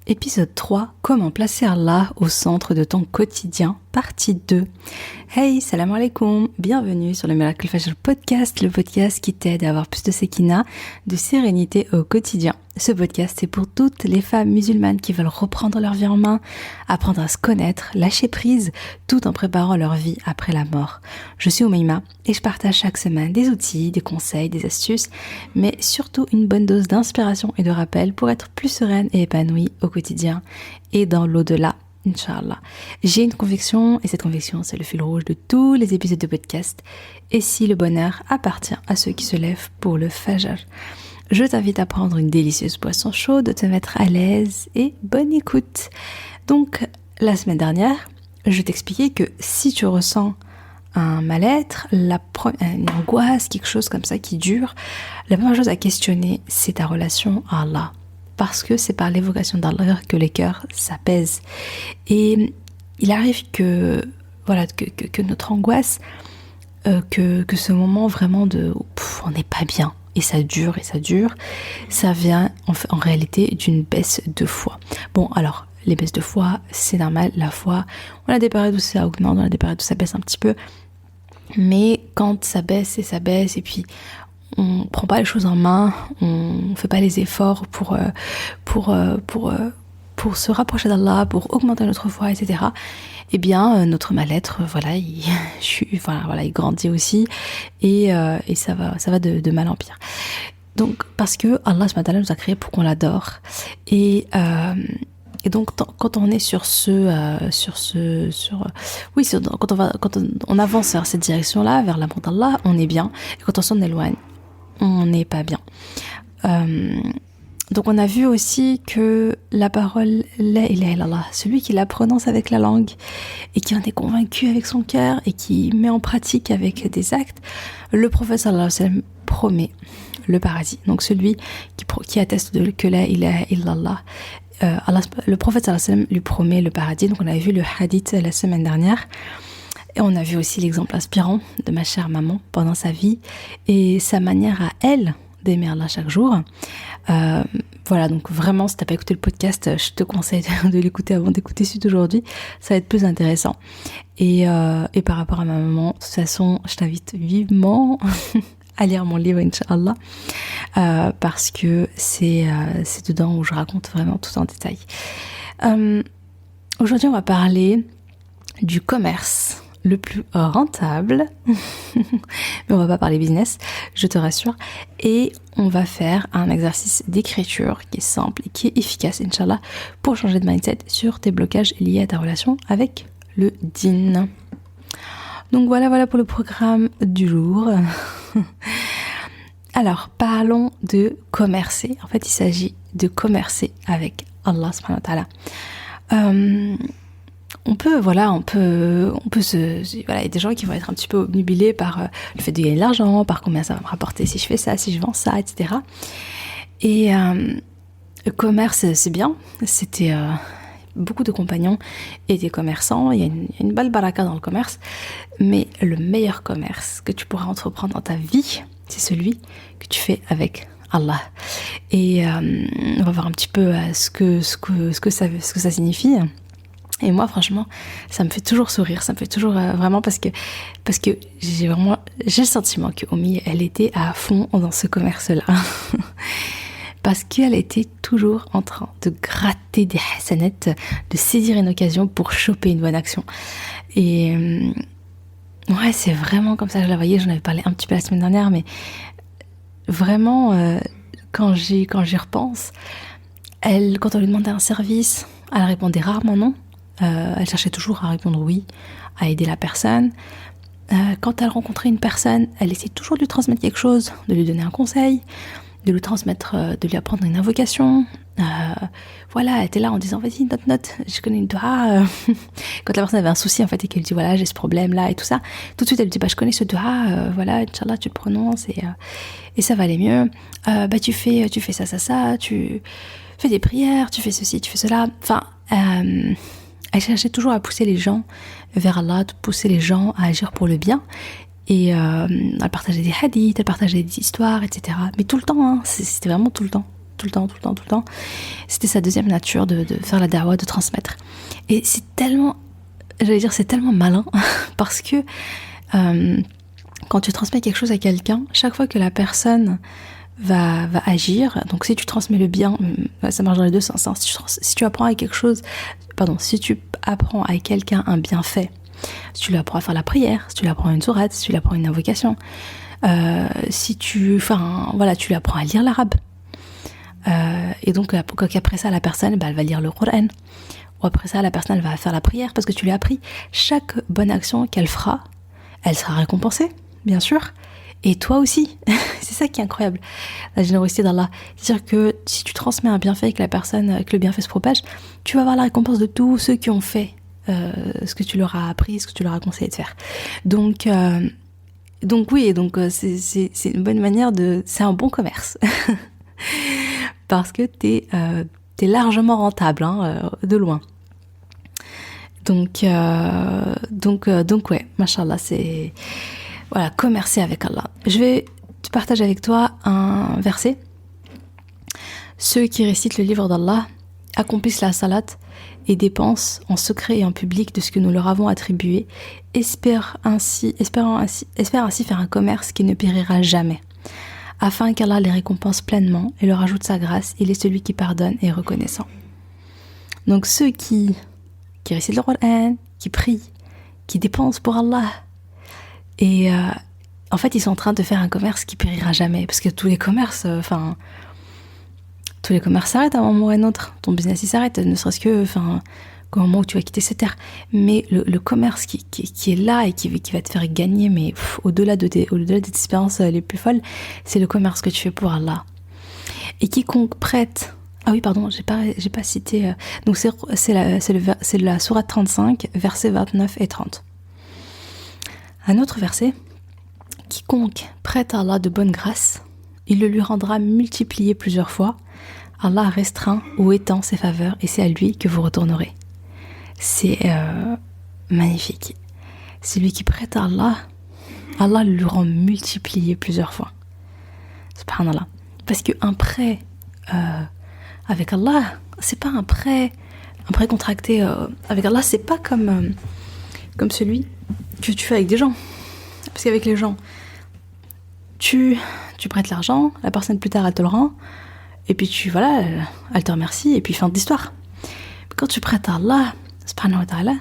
Épisode 3, comment placer Allah au centre de ton quotidien, partie 2. Hey, salam alaikum, bienvenue sur le Miracle Fajr Podcast, le podcast qui t'aide à avoir plus de sékina, de sérénité au quotidien. Ce podcast, c'est pour toutes les femmes musulmanes qui veulent reprendre leur vie en main, apprendre à se connaître, lâcher prise, tout en préparant leur vie après la mort. Je suis Oumaima et je partage chaque semaine des outils, des conseils, des astuces, mais surtout une bonne dose d'inspiration et de rappel pour être plus sereine et épanouie au quotidien et dans l'au-delà. Inch'Allah. J'ai une conviction, et cette conviction, c'est le fil rouge de tous les épisodes de podcast. Et si le bonheur appartient à ceux qui se lèvent pour le Fajr, je t'invite à prendre une délicieuse boisson chaude, de te mettre à l'aise et bonne écoute. Donc, la semaine dernière, je t'expliquais que si tu ressens un mal-être, une angoisse, quelque chose comme ça qui dure, la première chose à questionner, c'est ta relation à Allah. Parce que c'est par l'évocation d'Allah que les cœurs s'apaisent. Et il arrive que notre angoisse, que ce moment vraiment de on n'est pas bien, et ça dure, ça vient en réalité d'une baisse de foi. Bon, alors, les baisses de foi, c'est normal, la foi, on a des périodes où ça augmente, on a des périodes où ça baisse un petit peu, mais quand ça baisse, et puis on prend pas les choses en main, on fait pas les efforts pour se rapprocher d'Allah, pour augmenter notre foi, etc. Eh bien, notre mal-être, il grandit aussi, et ça va de mal en pire. Donc, parce que Allah subhanahu wa ta'ala nous a créés pour qu'on l'adore, et donc quand on est quand on avance vers cette direction-là, vers l'amour d'Allah, on est bien, et quand on s'en éloigne, on n'est pas bien. Donc on a vu aussi que la parole La ilaha illallah, celui qui la prononce avec la langue et qui en est convaincu avec son cœur et qui met en pratique avec des actes, le prophète sallallahu alayhi wa sallam promet le paradis. Donc celui qui atteste que La ilaha illallah, le prophète sallallahu alayhi wa sallam lui promet le paradis. Donc on a vu le hadith la semaine dernière. Et on a vu aussi l'exemple inspirant de ma chère maman pendant sa vie et sa manière à elle d'aimer Allah chaque jour. Voilà, donc vraiment, si t'as pas écouté le podcast, je te conseille de l'écouter avant d'écouter celui d'aujourd'hui. Ça va être plus intéressant. Et par rapport à ma maman, de toute façon, je t'invite vivement à lire mon livre, Inch'Allah, parce que c'est dedans où je raconte vraiment tout en détail. Aujourd'hui, on va parler du commerce le plus rentable, mais on va pas parler business, je te rassure, et on va faire un exercice d'écriture qui est simple et qui est efficace, Inch'Allah, pour changer de mindset sur tes blocages liés à ta relation avec le dîn. Donc voilà pour le programme du jour. Alors, parlons de commercer. En fait, il s'agit de commercer avec Allah subhanahu wa ta'ala. Il y a des gens qui vont être un petit peu obnubilés par le fait de gagner de l'argent, par combien ça va me rapporter si je fais ça, si je vends ça, etc. Et le commerce, c'est bien. C'était beaucoup de compagnons étaient commerçants. Il y a une belle baraka dans le commerce. Mais le meilleur commerce que tu pourras entreprendre dans ta vie, c'est celui que tu fais avec Allah. Et on va voir un petit peu ce que ça signifie. Et moi, franchement, ça me fait toujours sourire, ça me fait toujours vraiment parce que j'ai le sentiment que Omi, elle était à fond dans ce commerce-là. Parce qu'elle était toujours en train de gratter des hasanettes, de saisir une occasion pour choper une bonne action. Et ouais, c'est vraiment comme ça que je la voyais. J'en avais parlé un petit peu la semaine dernière, mais vraiment, quand j'y repense, quand on lui demandait un service, elle répondait rarement non. Elle cherchait toujours à répondre oui, à aider la personne. Quand elle rencontrait une personne, elle essayait toujours de lui transmettre quelque chose, de lui donner un conseil, de lui apprendre une invocation. Elle était là en disant vas-y, note, je connais une dua. Quand la personne avait un souci en fait et qu'elle dit voilà, j'ai ce problème là et tout ça, tout de suite elle dit je connais ce dua, Inch'Allah tu le prononces et ça va aller mieux. Tu fais ça, tu fais des prières, tu fais ceci, tu fais cela. Enfin, elle cherchait toujours à pousser les gens vers Allah, de pousser les gens à agir pour le bien. Et elle partageait des hadiths, elle partageait des histoires, etc. Mais tout le temps, c'était vraiment tout le temps. tout le temps, tout le temps, tout le temps. C'était sa deuxième nature de faire la da'wah, de transmettre. Et c'est tellement, c'est tellement malin parce que quand tu transmets quelque chose à quelqu'un, chaque fois que la personne va agir, donc si tu transmets le bien, ça marche dans les deux sens, hein. Si tu apprends à quelqu'un un bienfait, si tu lui apprends à faire la prière, si tu lui apprends une sourate, si tu lui apprends une invocation, si tu lui apprends à lire l'arabe, et donc après ça la personne elle va lire le Coran, ou après ça la personne elle va faire la prière parce que tu lui as appris. Chaque bonne action qu'elle fera, elle sera récompensée, bien sûr, et toi aussi. C'est ça qui est incroyable, la générosité d'Allah. C'est-à-dire que si tu transmets un bienfait et que le bienfait se propage, tu vas avoir la récompense de tous ceux qui ont fait ce que tu leur as appris, ce que tu leur as conseillé de faire. Donc c'est une bonne manière c'est un bon commerce. Parce que t'es largement rentable, hein, de loin. Donc ouais, mashallah, c'est voilà, commercer avec Allah. Je vais te partager avec toi un verset. Ceux qui récitent le livre d'Allah accomplissent la salat et dépensent en secret et en public de ce que nous leur avons attribué, espèrent ainsi faire un commerce qui ne périra jamais, afin qu'Allah les récompense pleinement et leur ajoute sa grâce. Il est celui qui pardonne et est reconnaissant. Donc ceux qui récitent le Coran, qui prient, qui dépensent pour Allah, et en fait ils sont en train de faire un commerce qui périra jamais, parce que tous les commerces s'arrêtent à un moment ou à un autre. Ton business il s'arrête, ne serait-ce que au moment où tu vas quitter cette terre. Mais le commerce qui est là et qui va te faire gagner, mais au-delà de tes espérances les plus folles, c'est le commerce que tu fais pour Allah. Et quiconque prête... Ah oui, pardon, j'ai pas cité... Donc c'est la sourate 35, versets 29 et 30. Un autre verset. Quiconque prête à Allah de bonne grâce, il le lui rendra multiplié plusieurs fois. Allah restreint ou étend ses faveurs et c'est à lui que vous retournerez. C'est magnifique. Celui qui prête à Allah, Allah le rend multiplié plusieurs fois. Subhanallah. Parce qu'un prêt avec Allah, c'est pas un prêt contracté avec Allah, c'est pas comme celui que tu fais avec des gens. Parce qu'avec les gens, tu prêtes l'argent, la personne plus tard elle te le rend, et puis elle te remercie, et puis fin d'histoire. Quand tu prêtes à Allah, subhanahu wa ta'ala,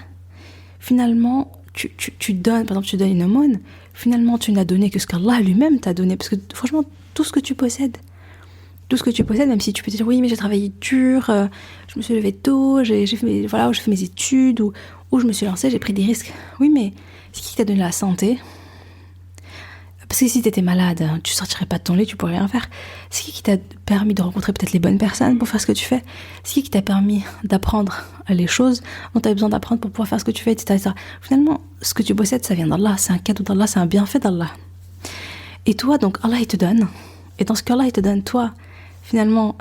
finalement, tu donnes, par exemple, tu donnes une aumône, finalement, tu n'as donné que ce qu'Allah lui-même t'a donné, parce que franchement, tout ce que tu possèdes, même si tu peux te dire, oui, mais j'ai travaillé dur, je me suis levée tôt, j'ai fait mes études, ou je me suis lancée, j'ai pris des risques. Oui, mais c'est qui t'a donné la santé ? Parce que si t'étais malade, tu sortirais pas de ton lit, tu pourrais rien faire. C'est qui t'a permis de rencontrer peut-être les bonnes personnes pour faire ce que tu fais ? C'est qui t'a permis d'apprendre les choses dont tu as besoin d'apprendre pour pouvoir faire ce que tu fais, etc. Finalement, ce que tu possèdes, ça vient d'Allah, c'est un cadeau d'Allah, c'est un bienfait d'Allah. Et toi, donc, Allah, il te donne. Et dans ce qu'Allah, il te donne, toi, finalement,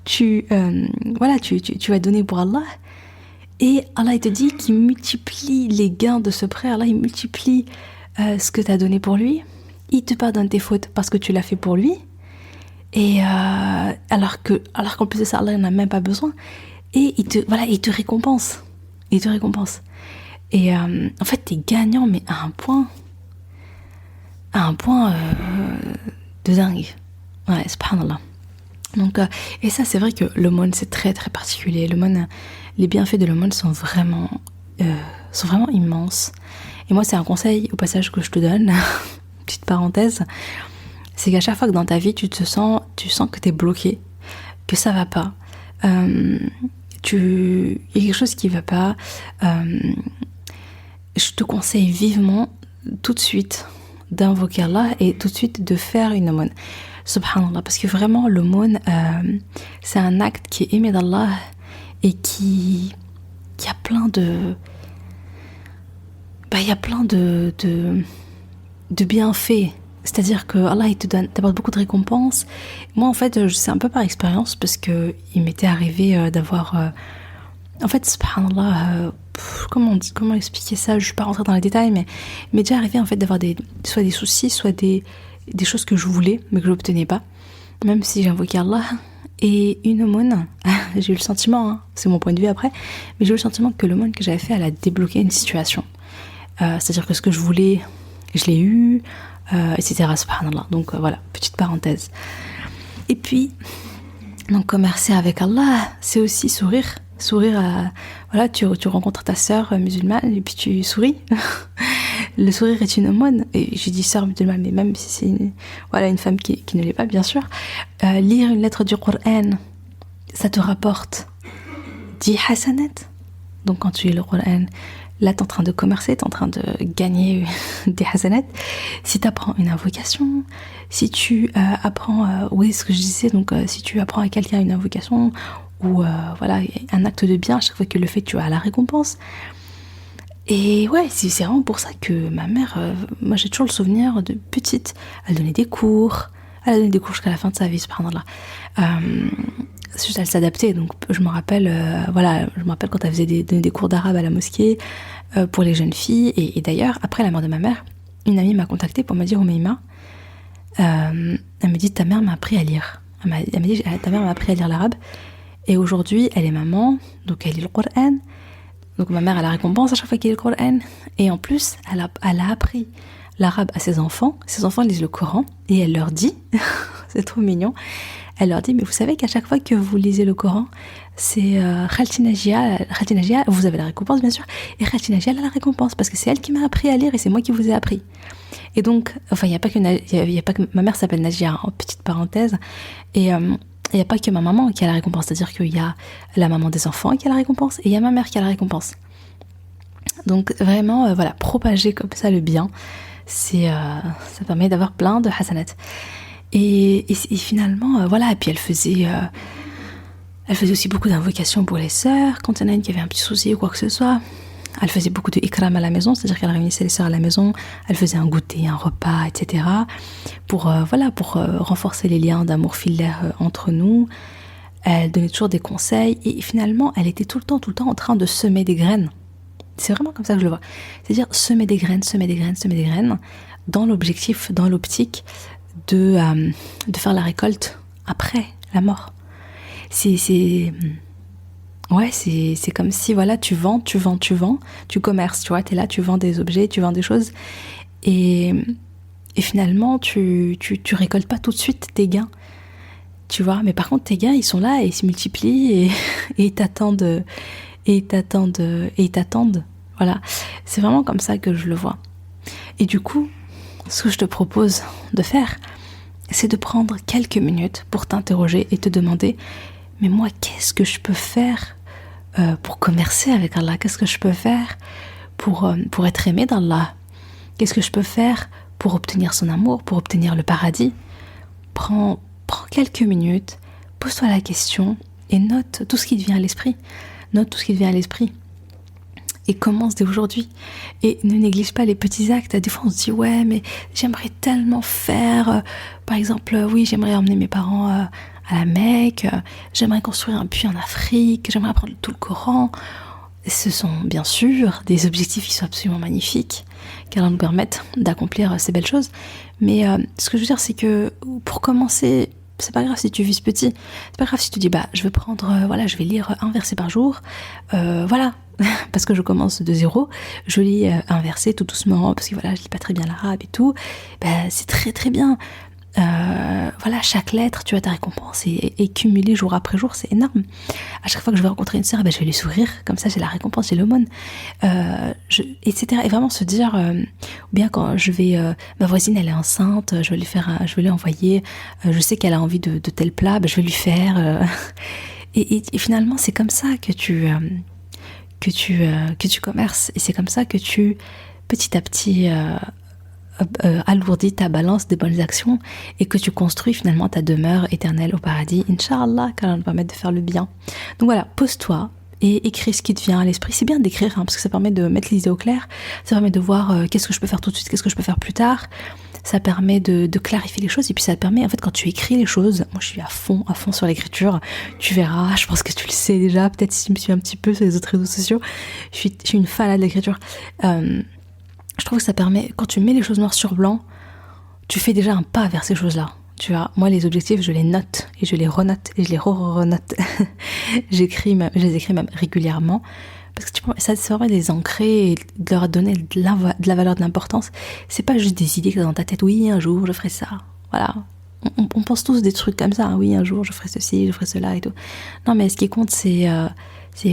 tu vas donner pour Allah. Et Allah, il te dit qu'il multiplie les gains de ce prêt. Allah, il multiplie ce que tu as donné pour lui. Il te pardonne tes fautes parce que tu l'as fait pour lui. Et alors qu'en plus de ça, Allah n'en a même pas besoin. Et il te récompense. Et en fait, t'es gagnant, mais à un point de dingue. Ouais, subhanallah. Donc, et ça, c'est vrai que l'aumône, c'est très très particulier. L'aumône, les bienfaits de l'aumône sont vraiment immenses. Et moi, c'est un conseil au passage que je te donne, petite parenthèse, c'est qu'à chaque fois que dans ta vie, tu sens que t'es bloqué, que ça va pas, il y a quelque chose qui va pas, je te conseille vivement tout de suite d'invoquer Allah et tout de suite de faire une aumône. Subhanallah, parce que vraiment l'aumône, c'est un acte qui est aimé d'Allah et qui a plein de bienfaits. C'est-à-dire que Allah il t'apporte beaucoup de récompenses. Moi en fait c'est un peu par expérience parce que il m'était arrivé d'avoir en fait subhanallah comment expliquer ça, je suis pas rentrée dans les détails, mais il m'est déjà arrivé en fait d'avoir soit des soucis, soit des choses que je voulais mais que je n'obtenais pas. même si j'invoquais Allah. Et une aumône, j'ai eu le sentiment, hein, c'est mon point de vue après, mais j'ai eu le sentiment que l'aumône que j'avais fait, elle a débloqué une situation. C'est-à-dire que ce que je voulais, je l'ai eu, etc. Subhanallah. Donc voilà, petite parenthèse. Et puis, donc commercer avec Allah, c'est aussi sourire. Sourire à... Voilà, tu rencontres ta sœur musulmane et puis tu souris. Le sourire est une aumône. Et je dis sœur musulmane, mais même si c'est une femme qui ne l'est pas, bien sûr. Lire une lettre du Coran, ça te rapporte 10 hasanat. Donc quand tu lis le Coran, là t'es en train de commercer, t'es en train de gagner des hasanat. Si tu apprends une invocation, si tu apprends, oui, ce que je disais, donc si tu apprends à quelqu'un une invocation ou voilà, un acte de bien, à chaque fois que le fais, tu as la récompense. Et ouais, c'est vraiment pour ça que ma mère, moi j'ai toujours le souvenir de petite, elle donnait des cours, jusqu'à la fin de sa vie, subhanallah. C'est juste elle s'adaptait, donc je me rappelle quand elle faisait donner des cours d'arabe à la mosquée pour les jeunes filles. Et d'ailleurs, après la mort de ma mère, une amie m'a contactée pour me dire, Oumaima, elle me dit, ta mère m'a appris à lire. Elle m'a dit, ta mère m'a appris à lire l'arabe. Et aujourd'hui, elle est maman, donc elle lit le Coran. Donc ma mère a la récompense à chaque fois qu'elle lit le Coran. Et en plus, elle a appris l'arabe à ses enfants. Ses enfants lisent le Coran et elle leur dit, c'est trop mignon, elle leur dit, mais vous savez qu'à chaque fois que vous lisez le Coran, c'est Khalti Najia, vous avez la récompense bien sûr, et Khalti Najia elle a la récompense parce que c'est elle qui m'a appris à lire et c'est moi qui vous ai appris. Et donc, enfin, il n'y a pas que ma mère s'appelle Najia, en petite parenthèse, et il n'y a pas que ma maman qui a la récompense, c'est-à-dire qu'il y a la maman des enfants qui a la récompense et il y a ma mère qui a la récompense. Donc vraiment, voilà, propager comme ça le bien, ça permet d'avoir plein de hasanat. Et finalement, voilà, et puis elle faisait aussi beaucoup d'invocations pour les sœurs, quand il y en a une qui avait un petit souci ou quoi que ce soit. Elle faisait beaucoup de ikram à la maison, c'est-à-dire qu'elle réunissait les sœurs à la maison, elle faisait un goûter, un repas, etc. pour renforcer les liens d'amour filaire entre nous. Elle donnait toujours des conseils et finalement, elle était tout le temps en train de semer des graines. C'est vraiment comme ça que je le vois. C'est-à-dire semer des graines dans l'objectif, dans l'optique de faire la récolte après la mort. C'est comme si, voilà, tu vends, tu commerces, tu vois, t'es là, tu vends des objets, tu vends des choses, et finalement, tu récoltes pas tout de suite tes gains, tu vois, mais par contre, tes gains, ils sont là, et ils se multiplient, et ils t'attendent, voilà. C'est vraiment comme ça que je le vois. Et du coup, ce que je te propose de faire, c'est de prendre quelques minutes pour t'interroger et te demander, mais moi, qu'est-ce que je peux faire pour commercer avec Allah? Qu'est-ce que je peux faire pour être aimé d'Allah? Qu'est-ce que je peux faire pour obtenir son amour, pour obtenir le paradis? Prends quelques minutes, pose-toi la question et note tout ce qui te vient à l'esprit. Et commence dès aujourd'hui. Et ne néglige pas les petits actes. Des fois, on se dit, ouais, mais j'aimerais tellement faire... par exemple, oui, j'aimerais emmener mes parents à la Mecque. J'aimerais construire un puits en Afrique. J'aimerais apprendre tout le Coran. Ce sont bien sûr des objectifs qui sont absolument magnifiques, qui nous permettent d'accomplir ces belles choses. Mais ce que je veux dire, c'est que pour commencer... C'est pas grave si tu vises petit. C'est pas grave si tu dis, je vais prendre... je vais lire un verset par jour. Voilà. Parce que je commence de zéro, je lis un verset tout doucement, parce que voilà, je lis pas très bien l'arabe et tout, c'est très très bien. Chaque lettre, tu as ta récompense, et cumuler jour après jour, c'est énorme. À chaque fois que je vais rencontrer une sœur, je vais lui sourire, comme ça j'ai la récompense, j'ai l'aumône, etc. Et vraiment se dire, ou bien quand je vais, ma voisine elle est enceinte, je vais lui envoyer, je sais qu'elle a envie de tel plat, je vais lui faire, et finalement c'est comme ça que tu commerces, et c'est comme ça que tu petit à petit alourdis ta balance des bonnes actions et que tu construis finalement ta demeure éternelle au paradis, Inch'Allah, car on va permettre de faire le bien. Donc voilà, pose-toi et écris ce qui te vient à l'esprit. C'est bien d'écrire, parce que ça permet de mettre les idées au clair, ça permet de voir qu'est-ce que je peux faire tout de suite, qu'est-ce que je peux faire plus tard, ça permet de clarifier les choses, et puis ça te permet, en fait, quand tu écris les choses, moi je suis à fond sur l'écriture, tu verras, je pense que tu le sais déjà, peut-être si tu me suis un petit peu sur les autres réseaux sociaux, je suis une fan de l'écriture. Je trouve que ça permet, quand tu mets les choses noir sur blanc, tu fais déjà un pas vers ces choses-là. Tu vois, moi les objectifs je les note et je les renote et je les re-renote. Je les écris même régulièrement parce que ça permet de les ancrer et de leur donner de la valeur, de l'importance. C'est pas juste des idées que dans ta tête, oui un jour je ferai ça, voilà. On pense tous des trucs comme ça, hein. Oui un jour je ferai ceci, je ferai cela et tout. Non mais ce qui compte c'est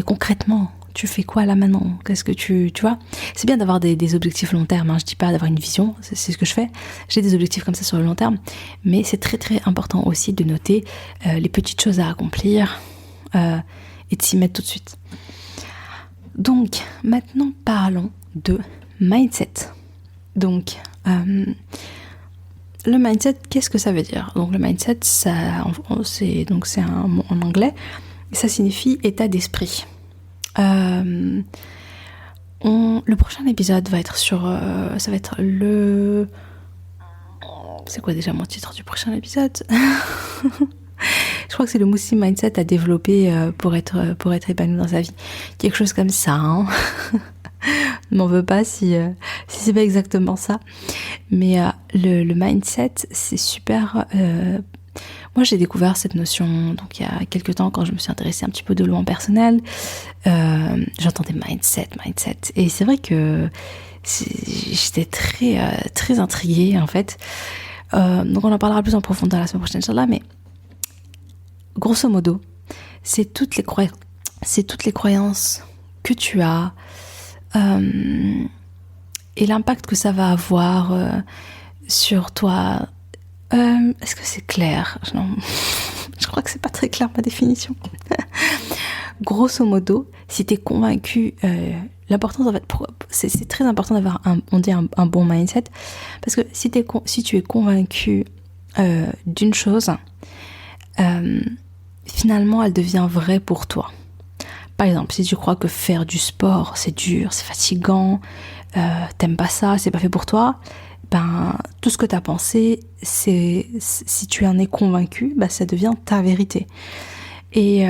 concrètement, tu fais quoi là maintenant? Qu'est-ce que tu vois? C'est bien d'avoir des objectifs long terme, hein. Je dis pas d'avoir une vision, c'est ce que je fais. J'ai des objectifs comme ça sur le long terme, mais c'est très très important aussi de noter les petites choses à accomplir et de s'y mettre tout de suite. Donc maintenant parlons de mindset. Donc le mindset, qu'est-ce que ça veut dire? Donc le mindset, c'est un mot en anglais, et ça signifie état d'esprit. Le prochain épisode va être sur ça va être le... C'est quoi déjà mon titre du prochain épisode? Je crois que c'est le Muslim Mindset à développer pour être épanoui dans sa vie. Quelque chose comme ça, hein. Ne m'en veux pas si c'est pas exactement ça. Mais le mindset, c'est super... Moi, j'ai découvert cette notion donc il y a quelques temps quand je me suis intéressée un petit peu au développement personnel. J'entendais mindset. Et c'est vrai que j'étais très intriguée, en fait. Donc, on en parlera plus en profondeur la semaine prochaine, Inch'Allah. Mais grosso modo, c'est toutes les croyances que tu as et l'impact que ça va avoir sur toi. Est-ce que c'est clair? Non, je crois que c'est pas très clair ma définition. Grosso modo, si tu es convaincu, l'importance en fait, c'est très important d'avoir un bon mindset, parce que si tu es convaincu d'une chose, finalement elle devient vraie pour toi. Par exemple, si tu crois que faire du sport c'est dur, c'est fatigant, t'aimes pas ça, c'est pas fait pour toi, ben tout ce que t'as pensé, si tu en es convaincu, ben ça devient ta vérité. Et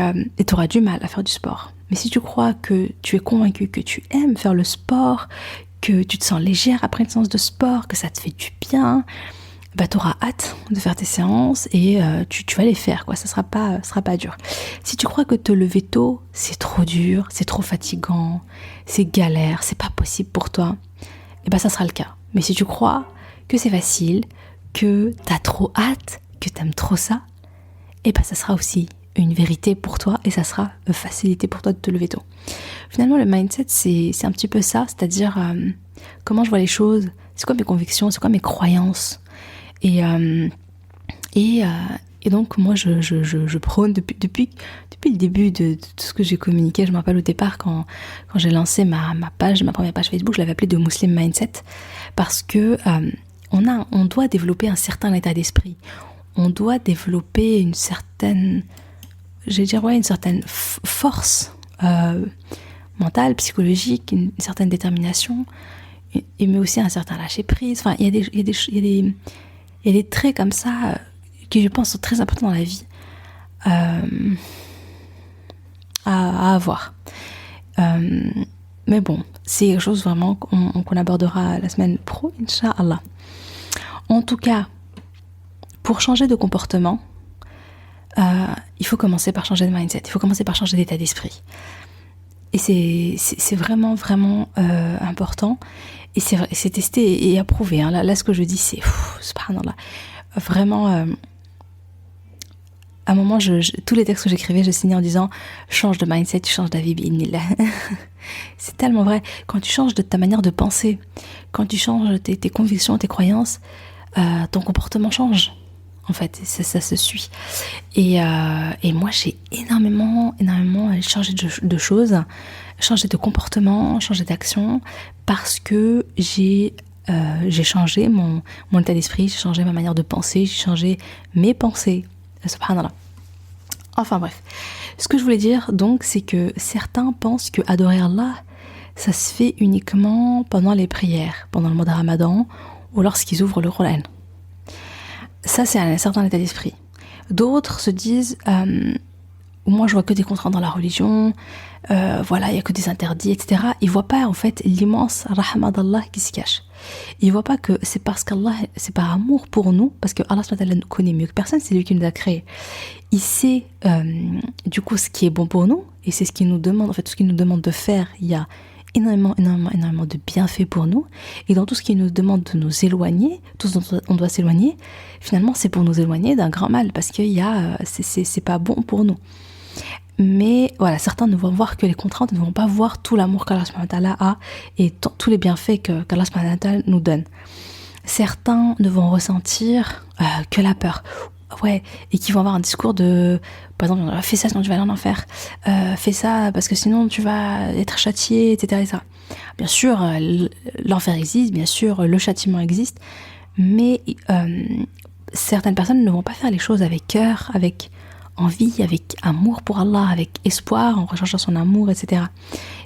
t'auras du mal à faire du sport. Mais si tu crois que tu es convaincu que tu aimes faire le sport, que tu te sens légère après une séance de sport, que ça te fait du bien, bah t'auras hâte de faire tes séances et tu vas les faire, quoi. Ça sera pas dur. Si tu crois que te lever tôt, c'est trop dur, c'est trop fatigant, c'est galère, c'est pas possible pour toi, et bah ça sera le cas. Mais si tu crois que c'est facile, que t'as trop hâte, que t'aimes trop ça, et bah ça sera aussi une vérité pour toi et ça sera une facilité pour toi de te lever tôt. Finalement, le mindset, c'est un petit peu ça, c'est-à-dire comment je vois les choses, c'est quoi mes convictions, c'est quoi mes croyances. Et donc moi je prône depuis le début de tout ce que j'ai communiqué. Je me rappelle au départ quand j'ai lancé ma première page Facebook, je l'avais appelée de Muslim Mindset, parce que on doit développer un certain état d'esprit, on doit développer une certaine force mentale, psychologique, une certaine détermination, mais aussi un certain lâcher prise. Enfin, il y a des traits comme ça qui, je pense, sont très importants dans la vie à avoir. Mais bon, c'est quelque chose vraiment qu'on abordera la semaine pro, Inch'Allah. En tout cas, pour changer de comportement, il faut commencer par changer de mindset, il faut commencer par changer d'état d'esprit. Et c'est vraiment, vraiment important. Et c'est testé et approuvé. Hein. Là, ce que je dis, c'est... Subhanallah. Vraiment... à un moment, tous les textes que j'écrivais, je signais en disant « Change de mindset, tu changes d'avis, bi'inillah ». C'est tellement vrai. Quand tu changes de ta manière de penser, quand tu changes tes convictions, tes croyances, ton comportement change. En fait, ça se suit. Et moi, j'ai énormément changé de choses, changé de comportement, changé d'action, parce que j'ai changé mon état d'esprit, j'ai changé ma manière de penser, j'ai changé mes pensées. Subhanallah. Enfin bref. Ce que je voulais dire, donc, c'est que certains pensent que adorer Allah, ça se fait uniquement pendant les prières, pendant le mois de Ramadan, ou lorsqu'ils ouvrent le Coran. Ça, c'est un certain état d'esprit. D'autres se disent ou moi je vois que des contraintes dans la religion, voilà, il y a que des interdits, etc. Ils voient pas en fait l'immense rahma d'Allah qui se cache. Ils voient pas que c'est parce qu'Allah, c'est par amour pour nous, parce que Allah subhanahu wa ta'ala nous connaît mieux que personne, c'est lui qui nous a créés. Il sait du coup ce qui est bon pour nous, et c'est ce qu'il nous demande, en fait tout ce qu'il nous demande de faire, il y a énormément de bienfaits pour nous, et dans tout ce qu'il nous demande de nous éloigner, tout ce dont on doit s'éloigner, finalement c'est pour nous éloigner d'un grand mal, parce qu'il y a, c'est pas bon pour nous. Mais voilà, certains ne vont voir que les contraintes, ne vont pas voir tout l'amour qu'Allah subhanahu wa ta'ala a et tous les bienfaits qu'Allah subhanahu wa ta'ala nous donne. Certains ne vont ressentir que la peur. Ouais, et qui vont avoir un discours de, par exemple, fais ça sinon tu vas aller en enfer, fais ça parce que sinon tu vas être châtié, etc. Bien sûr, l'enfer existe, bien sûr, le châtiment existe, mais certaines personnes ne vont pas faire les choses avec cœur, avec envie, avec amour pour Allah, avec espoir, en recherchant son amour, etc.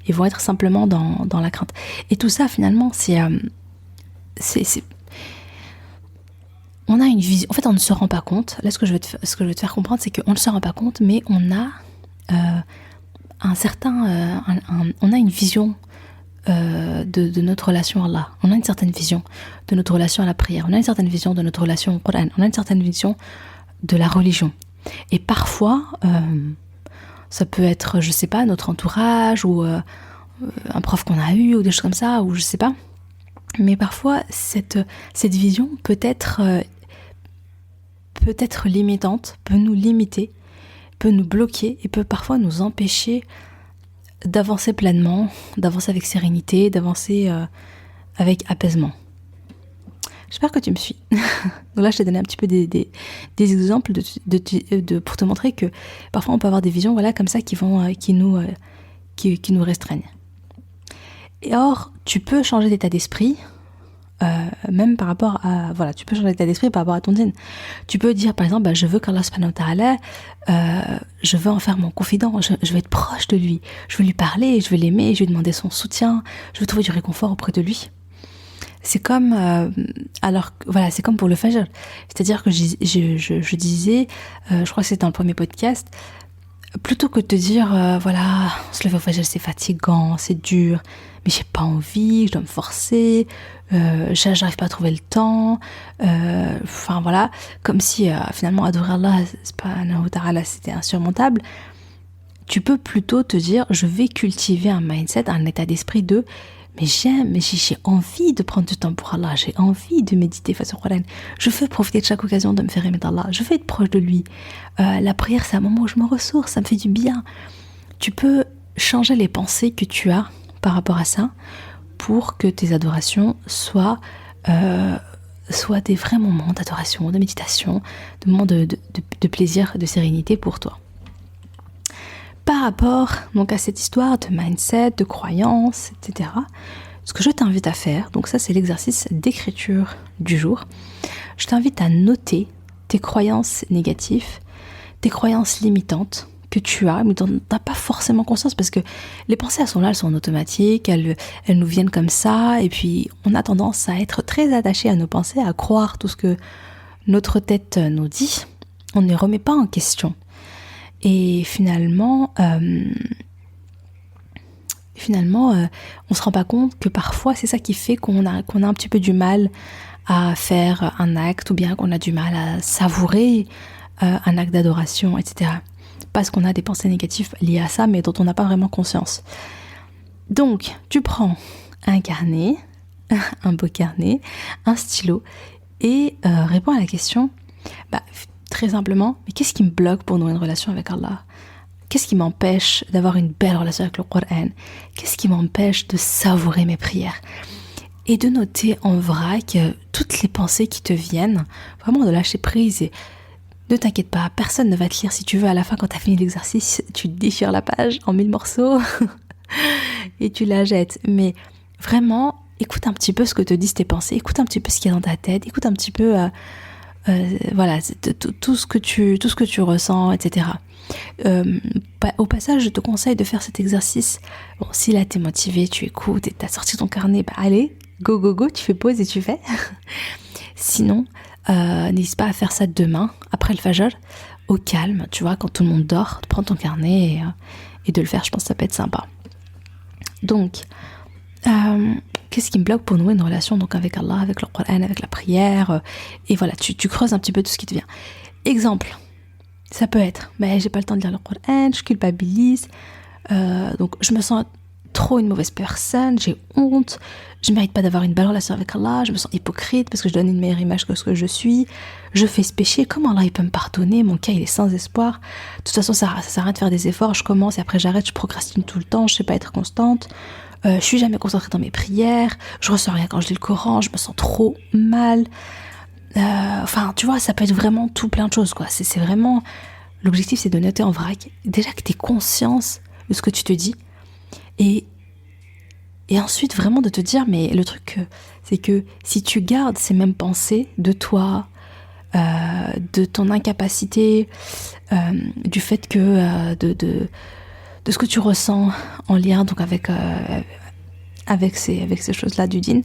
Ils vont être simplement dans la crainte. Et tout ça, finalement, on a une vision. En fait, on ne se rend pas compte. Là, ce que je veux te faire comprendre, c'est qu'on ne se rend pas compte, mais on a on a une vision de notre relation à Allah. On a une certaine vision de notre relation à la prière. On a une certaine vision de notre relation au Coran. On a une certaine vision de la religion. Et parfois, ça peut être, je sais pas, notre entourage ou un prof qu'on a eu ou des choses comme ça, ou je sais pas. Mais parfois, cette vision peut être limitante, peut nous limiter, peut nous bloquer et peut parfois nous empêcher d'avancer pleinement, d'avancer avec sérénité, d'avancer avec apaisement. J'espère que tu me suis. Donc là, je t'ai donné un petit peu des exemples pour te montrer que parfois on peut avoir des visions, voilà, comme ça, qui nous restreignent. Et or, tu peux changer d'état d'esprit, même par rapport à, voilà, tu peux changer d'état d'esprit par rapport à ton dîn. Tu peux dire, par exemple, je veux qu'Allah subhanahu wa ta'ala, je veux en faire mon confident, je veux être proche de lui, je veux lui parler, je veux l'aimer, je veux lui demander son soutien, je veux trouver du réconfort auprès de lui. C'est comme, voilà, c'est comme pour le fajr. C'est-à-dire que je disais, je crois que c'était dans le premier podcast, plutôt que de te dire, voilà, se lever au fajr c'est fatigant, c'est dur, mais j'ai pas envie, je dois me forcer, j'arrive pas à trouver le temps, enfin voilà, comme si finalement adorer Allah subhanahu wa ta'ala c'était insurmontable. Tu peux plutôt te dire, je vais cultiver un mindset, un état d'esprit de mais j'ai envie de prendre du temps pour Allah, j'ai envie de méditer face au Coran, je veux profiter de chaque occasion de me faire aimer d'Allah, je veux être proche de lui. La prière, c'est un moment où je me ressource, ça me fait du bien. Tu peux changer les pensées que tu as par rapport à ça pour que tes adorations soient des vrais moments d'adoration, de méditation, de moments de plaisir, de sérénité pour toi. Par rapport donc à cette histoire de mindset, de croyance, etc., ce que je t'invite à faire, donc ça c'est l'exercice d'écriture du jour, je t'invite à noter tes croyances négatives, tes croyances limitantes que tu as, mais dont tu n'as pas forcément conscience, parce que les pensées elles sont là, elles sont en automatique, elles nous viennent comme ça, et puis on a tendance à être très attaché à nos pensées, à croire tout ce que notre tête nous dit, on ne les remet pas en question. Et finalement, on se rend pas compte que parfois c'est ça qui fait qu'on a un petit peu du mal à faire un acte, ou bien qu'on a du mal à savourer un acte d'adoration, etc. Parce qu'on a des pensées négatives liées à ça, mais dont on n'a pas vraiment conscience. Donc, tu prends un carnet, un beau carnet, un stylo, et réponds à la question, très simplement, mais qu'est-ce qui me bloque pour nouer une relation avec Allah? Qu'est-ce qui m'empêche d'avoir une belle relation avec le Coran? Qu'est-ce qui m'empêche de savourer mes prières? Et de noter en vrac toutes les pensées qui te viennent, vraiment de lâcher prise. Et ne t'inquiète pas, personne ne va te lire. Si tu veux, à la fin, quand tu as fini l'exercice, tu déchires la page en 1000 morceaux et tu la jettes. Mais vraiment, écoute un petit peu ce que te disent tes pensées, écoute un petit peu ce qu'il y a dans ta tête, écoute un petit peu... voilà, tout ce que tu ressens, etc. Au passage, je te conseille de faire cet exercice. Bon, si là t'es motivé, tu écoutes et t'as sorti ton carnet, allez, go, tu fais pause et tu fais. Sinon, n'hésite pas à faire ça demain, après le fajr, au calme, tu vois, quand tout le monde dort, de prendre ton carnet et de le faire. Je pense que ça peut être sympa. Donc, qu'est-ce qui me bloque pour nouer une relation donc avec Allah, avec le Coran, avec la prière, et voilà, tu creuses un petit peu tout ce qui te vient. Exemple, ça peut être, mais j'ai pas le temps de lire le Coran, je culpabilise, donc je me sens trop une mauvaise personne, j'ai honte, je mérite pas d'avoir une belle relation avec Allah, je me sens hypocrite parce que je donne une meilleure image que ce que je suis, je fais ce péché, comment Allah il peut me pardonner, mon cas il est sans espoir, de toute façon ça sert à rien de faire des efforts, je commence et après j'arrête, je procrastine tout le temps, je sais pas être constante, je suis jamais concentrée dans mes prières, je ressens rien quand je lis le Coran, je me sens trop mal, enfin tu vois, ça peut être vraiment tout plein de choses quoi, c'est vraiment, l'objectif c'est de noter en vrac, déjà que tu aies conscience de ce que tu te dis, et ensuite vraiment de te dire, mais le truc c'est que si tu gardes ces mêmes pensées de toi, de ton incapacité, du fait que de ce que tu ressens en lien donc avec ces choses-là du dîn,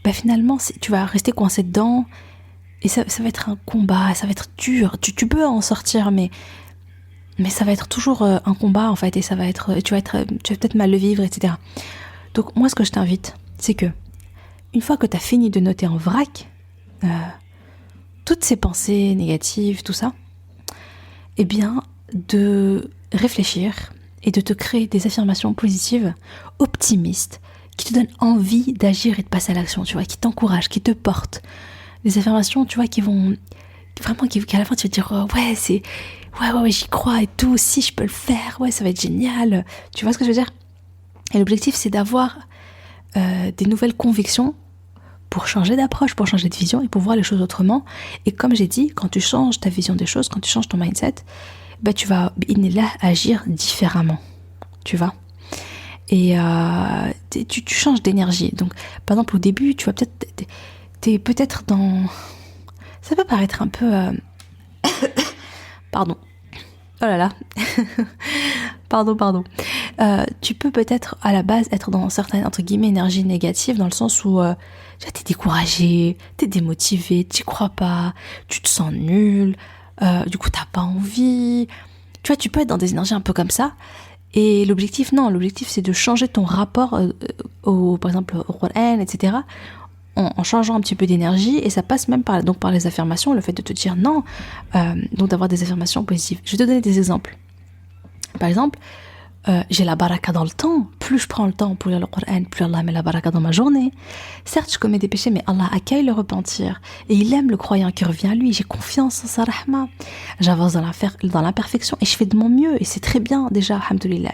bah finalement tu vas rester coincé dedans et ça va être un combat, ça va être dur, tu peux en sortir mais ça va être toujours un combat en fait et tu vas peut-être mal le vivre, etc. Donc moi ce que je t'invite, c'est que une fois que tu as fini de noter en vrac toutes ces pensées négatives, tout ça, eh bien de réfléchir et de te créer des affirmations positives, optimistes, qui te donnent envie d'agir et de passer à l'action, tu vois, qui t'encouragent, qui te portent. Des affirmations, tu vois, qui vont vraiment, qu'à la fin tu vas te dire ouais, j'y crois et tout, si je peux le faire, ouais, ça va être génial. Tu vois ce que je veux dire? Et l'objectif, c'est d'avoir des nouvelles convictions pour changer d'approche, pour changer de vision et pour voir les choses autrement. Et comme j'ai dit, quand tu changes ta vision des choses, quand tu changes ton mindset, bah tu vas agir différemment, tu vois. Et tu changes d'énergie. Donc, par exemple, au début, tu vas t'es peut-être dans... Ça peut paraître un peu... Pardon. Oh là là. Pardon. Tu peux peut-être à la base être dans certaines entre guillemets énergies négatives dans le sens où t'es découragé, t'es démotivé, t'y crois pas, tu te sens nul, du coup t'as pas envie. Tu vois, tu peux être dans des énergies un peu comme ça. Et l'objectif c'est de changer ton rapport par exemple au Coran, etc. En changeant un petit peu d'énergie, et ça passe même par les affirmations, le fait de te dire non, donc d'avoir des affirmations positives. Je vais te donner des exemples. Par exemple, j'ai la baraka dans le temps, plus je prends le temps pour lire le Coran, plus Allah met la baraka dans ma journée. Certes, je commets des péchés, mais Allah accueille le repentir, et il aime le croyant qui revient à lui, j'ai confiance en sa rahma. J'avance dans l'imperfection, et je fais de mon mieux, et c'est très bien déjà, alhamdoulilah.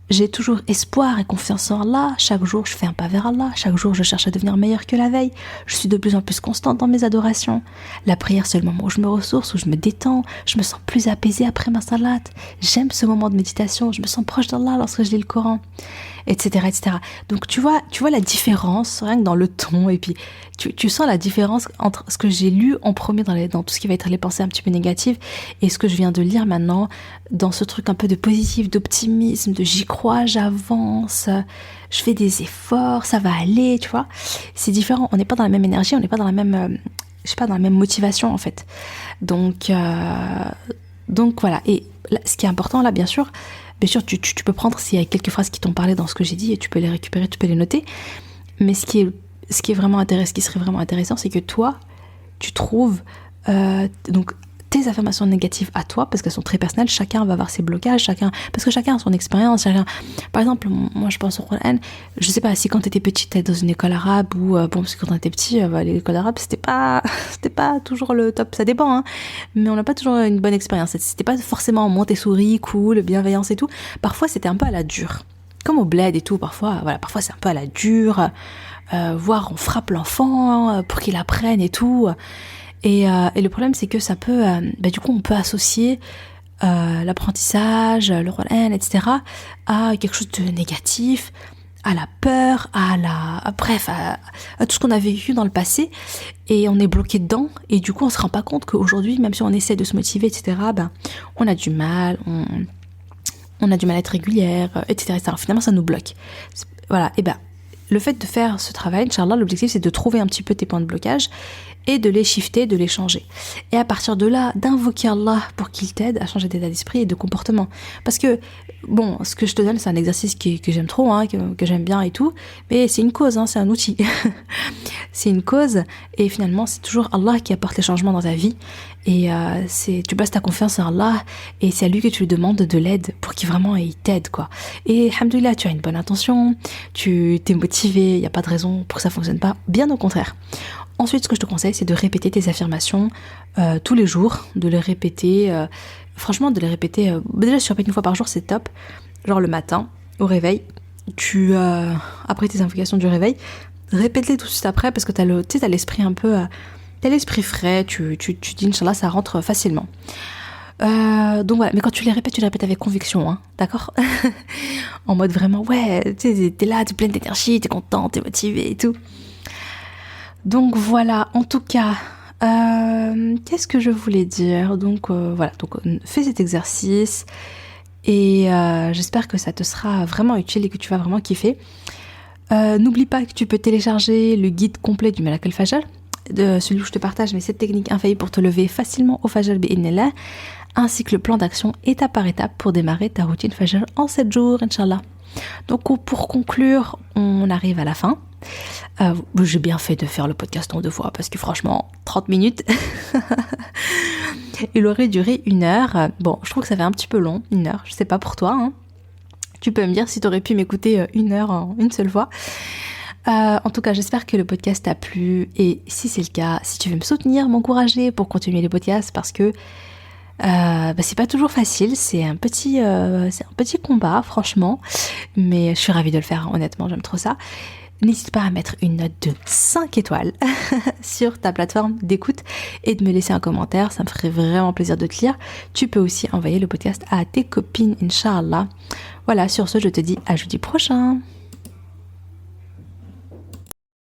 J'ai toujours espoir et confiance en Allah. Chaque jour, je fais un pas vers Allah. Chaque jour, je cherche à devenir meilleure que la veille. Je suis de plus en plus constante dans mes adorations. La prière, c'est le moment où je me ressource, où je me détends. Je me sens plus apaisée après ma salat. J'aime ce moment de méditation. Je me sens proche d'Allah lorsque je lis le Coran, etc., etc. Donc, tu vois la différence, rien que dans le ton. Et puis, tu sens la différence entre ce que j'ai lu en premier dans tout ce qui va être les pensées un petit peu négatives et ce que je viens de lire maintenant dans ce truc un peu de positif, d'optimisme, de j'y crois, j'avance, je fais des efforts, ça va aller, tu vois. C'est différent, on n'est pas dans la même énergie, on n'est pas dans la même, dans la même motivation en fait. Donc voilà. Et là, ce qui est important là, bien sûr, tu peux prendre s'il y a quelques phrases qui t'ont parlé dans ce que j'ai dit et tu peux les récupérer, tu peux les noter. Mais ce qui serait vraiment intéressant, c'est que toi, tu trouves donc tes affirmations négatives à toi, parce qu'elles sont très personnelles, chacun va avoir ses blocages, parce que chacun a son expérience, par exemple, moi je pense au Coran, je sais pas, si quand t'étais petite t'étais dans une école arabe, ou parce que quand on était petit, l'école arabe c'était pas toujours le top, ça dépend, hein, mais on n'a pas toujours une bonne expérience, c'était pas forcément Montessori, cool, bienveillance et tout, parfois c'était un peu à la dure, comme au bled et tout, parfois c'est un peu à la dure, voire on frappe l'enfant pour qu'il apprenne et tout. Et le problème, c'est que ça peut... du coup, on peut associer l'apprentissage, le Coran, etc. à quelque chose de négatif, à la peur, à tout ce qu'on a vécu dans le passé. Et on est bloqué dedans. Et du coup, on se rend pas compte qu'aujourd'hui, même si on essaie de se motiver, etc., on a du mal, on a du mal à être régulière, etc., etc. Finalement, ça nous bloque. Voilà, et le fait de faire ce travail, Inch'Allah, l'objectif c'est de trouver un petit peu tes points de blocage et de les shifter, de les changer. Et à partir de là, d'invoquer Allah pour qu'il t'aide à changer d'état d'esprit et de comportement. Parce que, bon, ce que je te donne, c'est un exercice que j'aime trop, hein, que j'aime bien et tout, mais c'est une cause, hein, c'est un outil. C'est une cause, et finalement, c'est toujours Allah qui apporte les changements dans ta vie. Et tu places ta confiance en Allah, et c'est à lui que tu lui demandes de l'aide pour qu'il vraiment il t'aide, quoi. Et alhamdoulilah, tu as une bonne intention, tu t'es motivé, il n'y a pas de raison pour que ça fonctionne pas, bien au contraire. Ensuite, ce que je te conseille, c'est de répéter tes affirmations tous les jours, de les répéter, franchement, de les répéter, déjà si tu répètes une fois par jour, c'est top, genre le matin, au réveil, après tes invocations du réveil, répète-les tout de suite après, parce que t'as l'esprit un peu, t'as l'esprit frais, tu dis, Inch'Allah, ça rentre facilement. Donc voilà, mais quand tu les répètes avec conviction, hein, d'accord. En mode vraiment, ouais, tu sais, t'es là, t'es pleine d'énergie, t'es content, t'es motivé et tout. Donc voilà, en tout cas, qu'est-ce que je voulais dire? Donc voilà, donc fais cet exercice et j'espère que ça te sera vraiment utile et que tu vas vraiment kiffer. N'oublie pas que tu peux télécharger le guide complet du Malak al-Fajr, celui où je te partage mes 7 techniques infaillibles pour te lever facilement au Fajr bi'idhnillah, ainsi que le plan d'action étape par étape pour démarrer ta routine Fajr en 7 jours, Inch'Allah. Donc pour conclure, on arrive à la fin. J'ai bien fait de faire le podcast en 2 fois parce que franchement 30 minutes il aurait duré 1 heure. Bon, je trouve que ça fait un petit peu long, 1 heure, je sais pas pour toi, hein. Tu peux me dire si t'aurais pu m'écouter 1 heure en une seule fois. En tout cas, j'espère que le podcast t'a plu, et si c'est le cas, si tu veux me soutenir, m'encourager pour continuer les podcasts, parce que c'est pas toujours facile, c'est un petit combat, franchement, mais je suis ravie de le faire, honnêtement, j'aime trop ça. N'hésite pas à mettre une note de 5 étoiles sur ta plateforme d'écoute et de me laisser un commentaire, ça me ferait vraiment plaisir de te lire. Tu peux aussi envoyer le podcast à tes copines, Inch'Allah. Voilà, sur ce, je te dis à jeudi prochain.